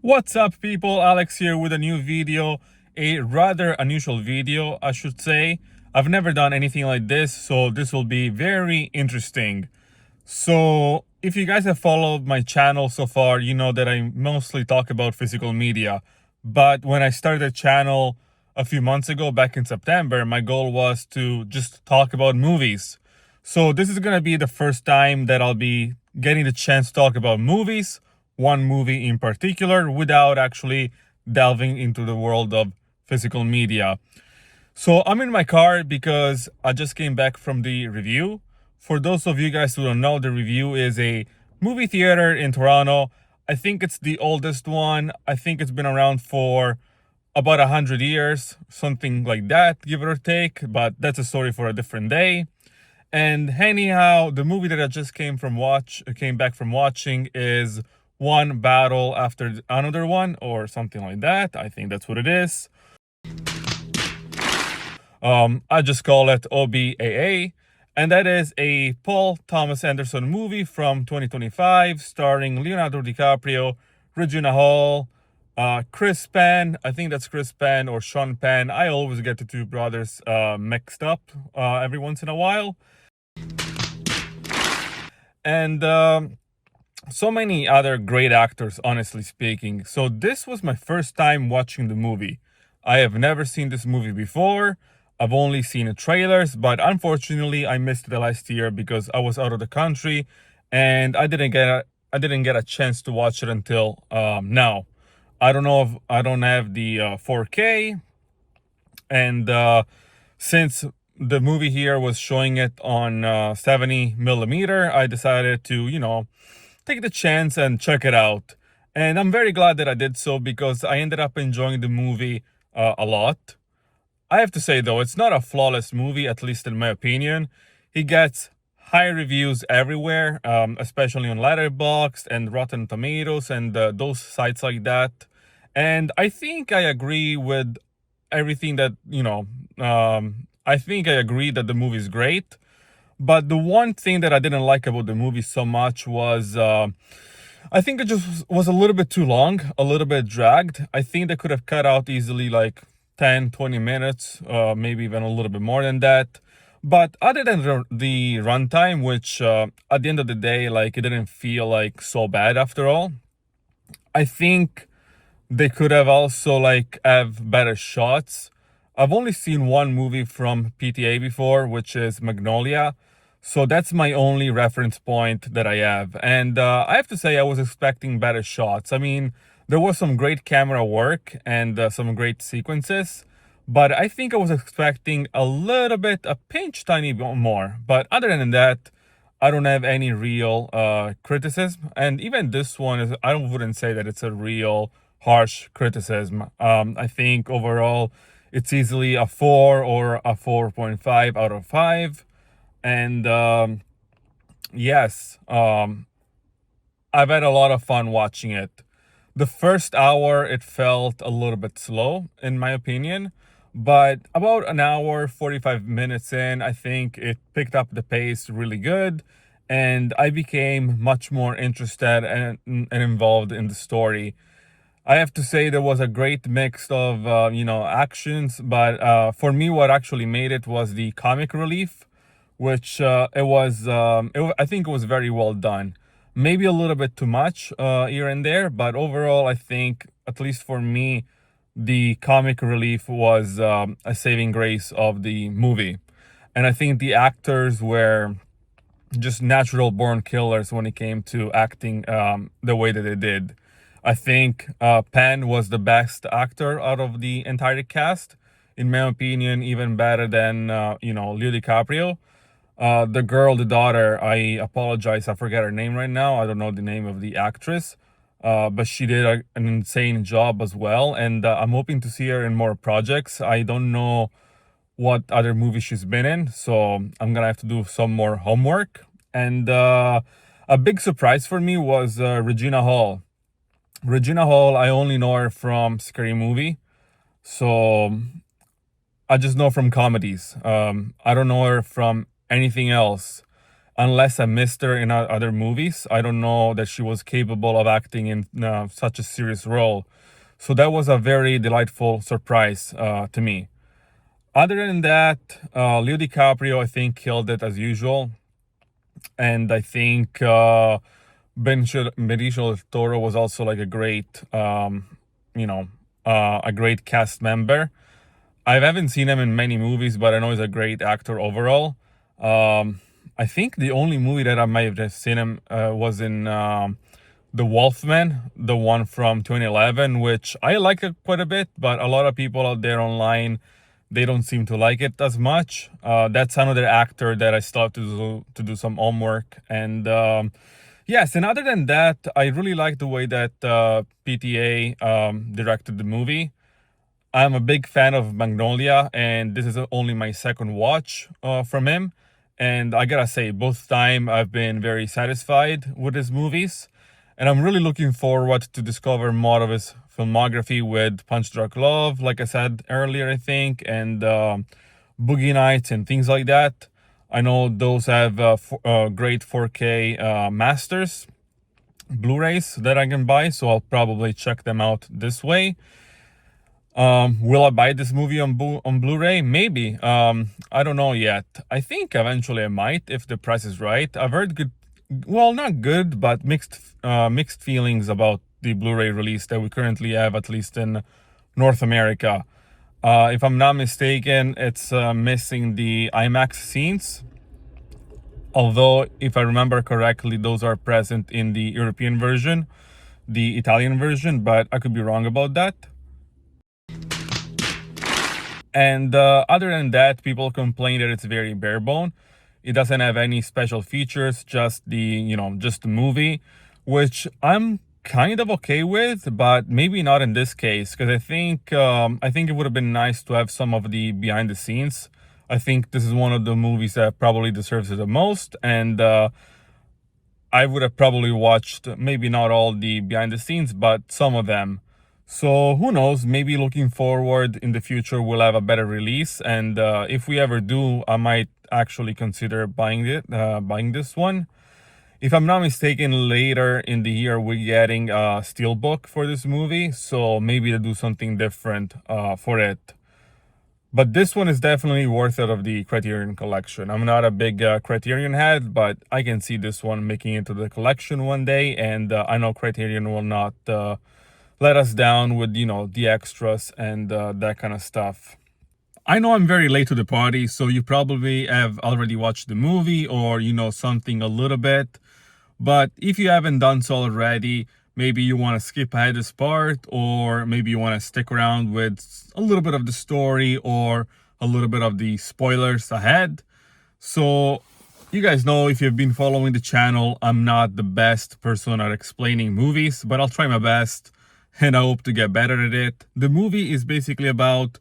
What's up, people? Alex here with a new video, a rather unusual video, I should say. I've never done anything like this, so this will be very interesting. So, if you guys have followed my channel so far, you know that I mostly talk about physical media. But when I started the channel a few months ago, back in September, my goal was to just talk about movies. So this is gonna be the first time that I'll be getting the chance to talk about movies, one movie in particular, without actually delving into the world of physical media. So I'm in my car because I just came back from the review. For those of you guys who don't know, the review is a movie theater in Toronto. I think it's the oldest one. I think it's been around for about 100 years, something like that, give or take, but that's a story for a different day. And anyhow, the movie that I just came back from watching is One Battle After Another One, or something like that. I think that's what it is. I just call it OBAA, and that is a Paul Thomas Anderson movie from 2025, starring Leonardo DiCaprio, Regina Hall, Chris Penn. I think that's Chris Penn or Sean Penn. I always get the two brothers mixed up every once in a while. And so many other great actors, honestly speaking. So this was my first time watching the movie. I have never seen this movie before. I've only seen the trailers, but unfortunately I missed it last year because I was out of the country and I didn't get a chance to watch it until now. I don't know if I don't have the 4K, and since the movie here was showing it on 70 millimeter, I decided to, take the chance and check it out. And I'm very glad that I did so because I ended up enjoying the movie a lot. I have to say though, it's not a flawless movie, at least in my opinion. He gets high reviews everywhere, especially on Letterboxd and Rotten Tomatoes and those sites like that. And I think I agree with everything that, I think I agree that the movie is great. But the one thing that I didn't like about the movie so much was I think it just was a little bit too long, a little bit dragged. I think they could have cut out easily like 10, 20 minutes, maybe even a little bit more than that. But other than the runtime, which at the end of the day, like it didn't feel like so bad after all, I think they could have also like have better shots. I've only seen one movie from PTA before, which is Magnolia. So that's my only reference point that I have. And I have to say, I was expecting better shots. I mean, there was some great camera work and some great sequences, but I think I was expecting a little bit, a pinch tiny bit more. But other than that, I don't have any real criticism. And even this one is, I wouldn't say that it's a real harsh criticism. I think overall, it's easily a 4 or a 4.5 out of 5. And yes, I've had a lot of fun watching it. The first hour, it felt a little bit slow, in my opinion. But about an hour, 45 minutes in, I think it picked up the pace really good. And I became much more interested and involved in the story. I have to say there was a great mix of, actions. But for me, what actually made it was the comic relief, which I think it was very well done. Maybe a little bit too much here and there, but overall, I think, at least for me, the comic relief was a saving grace of the movie. And I think the actors were just natural born killers when it came to acting the way that they did. I think Penn was the best actor out of the entire cast, in my opinion, even better than Leo DiCaprio. The girl, the daughter, I apologize, I forget her name right now. I don't know the name of the actress, but she did an insane job as well. And I'm hoping to see her in more projects. I don't know what other movie she's been in, so I'm gonna have to do some more homework. And a big surprise for me was Regina Hall. Regina Hall, I only know her from Scary Movie, so I just know from comedies. I don't know her from anything else. unless I missed her in other movies. I don't know that she was capable of acting in such a serious role. So that was a very delightful surprise to me. Other than that, Leo DiCaprio, I think, killed it as usual. And I think Benicio del Toro was also like a great, a great cast member. I haven't seen him in many movies, but I know he's a great actor overall. I think the only movie that I might have seen him was in The Wolfman, the one from 2011, which I like it quite a bit, but a lot of people out there online, they don't seem to like it as much. That's another actor that I still have to do some homework. And yes, and other than that, I really like the way that PTA directed the movie. I'm a big fan of Magnolia, and this is only my second watch from him. And I gotta say, both time I've been very satisfied with his movies. And I'm really looking forward to discover more of his filmography with Punch Drunk Love, like I said earlier, I think, and Boogie Nights and things like that. I know those have great 4K masters, Blu-rays that I can buy, so I'll probably check them out this way. Will I buy this movie on Blu-ray? Maybe. I don't know yet. I think eventually I might if the price is right. I've heard good, well, not good, but mixed feelings about the Blu-ray release that we currently have, at least in North America. If I'm not mistaken, it's missing the IMAX scenes. Although, if I remember correctly, those are present in the European version, the Italian version, but I could be wrong about that. And other than that, people complain that it's very bare bone. It doesn't have any special features, just just the movie, which I'm kind of okay with, but maybe not in this case, because I think it would have been nice to have some of the behind the scenes. I think this is one of the movies that probably deserves it the most, and I would have probably watched maybe not all the behind the scenes, but some of them. So who knows, maybe looking forward in the future we'll have a better release, and if we ever do, I might actually consider buying buying this one. If I'm not mistaken, later in the year we're getting a steelbook for this movie, so maybe to do something different for it. But this one is definitely worth it of the Criterion collection. I'm not a big Criterion head, but I can see this one making it to the collection one day, and I know Criterion will not let us down with, the extras and that kind of stuff. I know I'm very late to the party, so you probably have already watched the movie or you know something a little bit. But if you haven't done so already, maybe you want to skip ahead this part, or maybe you want to stick around with a little bit of the story or a little bit of the spoilers ahead. So you guys know, if you've been following the channel, I'm not the best person at explaining movies, but I'll try my best and I hope to get better at it. The movie is basically about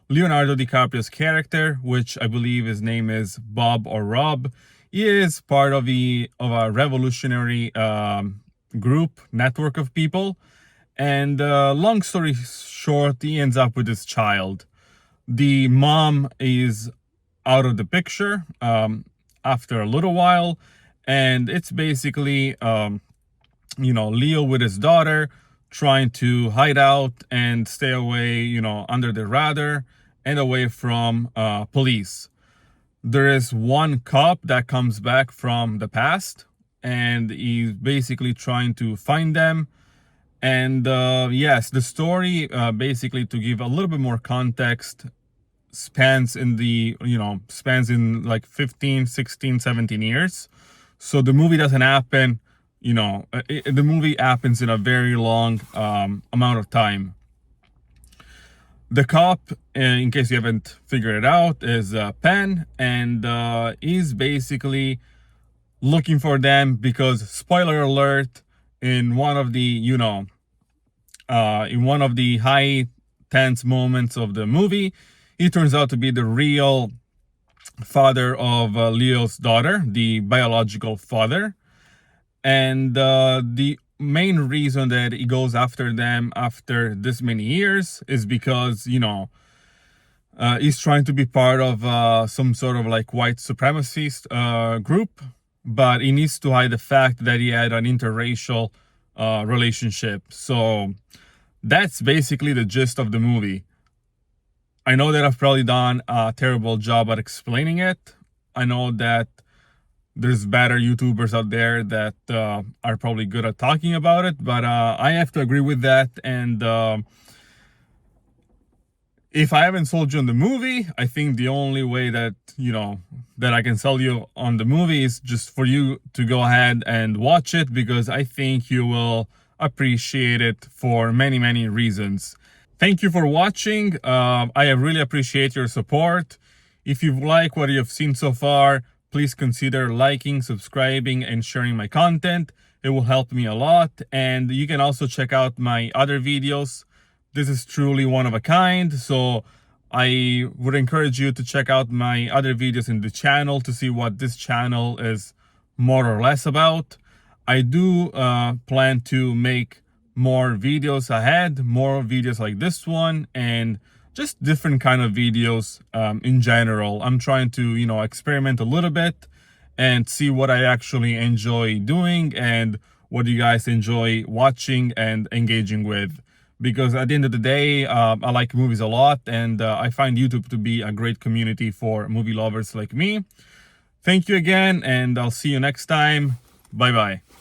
Leonardo DiCaprio's character, which I believe his name is Bob or Rob. He is part of a revolutionary group, network of people. And long story short, he ends up with his child. The mom is out of the picture after a little while. And it's basically, Leo with his daughter trying to hide out and stay away, under the radar and away from police. There is one cop that comes back from the past, and he's basically trying to find them. And yes, the story, basically, to give a little bit more context, spans in like 15, 16, 17 years. So the movie doesn't happen, the movie happens in a very long amount of time. The cop, in case you haven't figured it out, is Penn, and he's basically looking for them because, spoiler alert, in one of the, in one of the high tense moments of the movie, he turns out to be the real father of Leo's daughter, the biological father. And the main reason that he goes after them after this many years is because, he's trying to be part of some sort of like white supremacist group, but he needs to hide the fact that he had an interracial relationship. So that's basically the gist of the movie. I know that I've probably done a terrible job at explaining it. I know that there's better YouTubers out there that are probably good at talking about it, but I have to agree with that. And if I haven't sold you on the movie, I think the only way that, that I can sell you on the movie is just for you to go ahead and watch it, because I think you will appreciate it for many, many reasons. Thank you for watching. I really appreciate your support. If you like what you've seen so far, please consider liking, subscribing, and sharing my content. It will help me a lot. And you can also check out my other videos. This is truly one of a kind, so I would encourage you to check out my other videos in the channel to see what this channel is more or less about. I do plan to make more videos ahead, more videos like this one, and just different kind of videos in general. I'm trying to, experiment a little bit and see what I actually enjoy doing and what you guys enjoy watching and engaging with. Because at the end of the day, I like movies a lot, and I find YouTube to be a great community for movie lovers like me. Thank you again, and I'll see you next time. Bye-bye.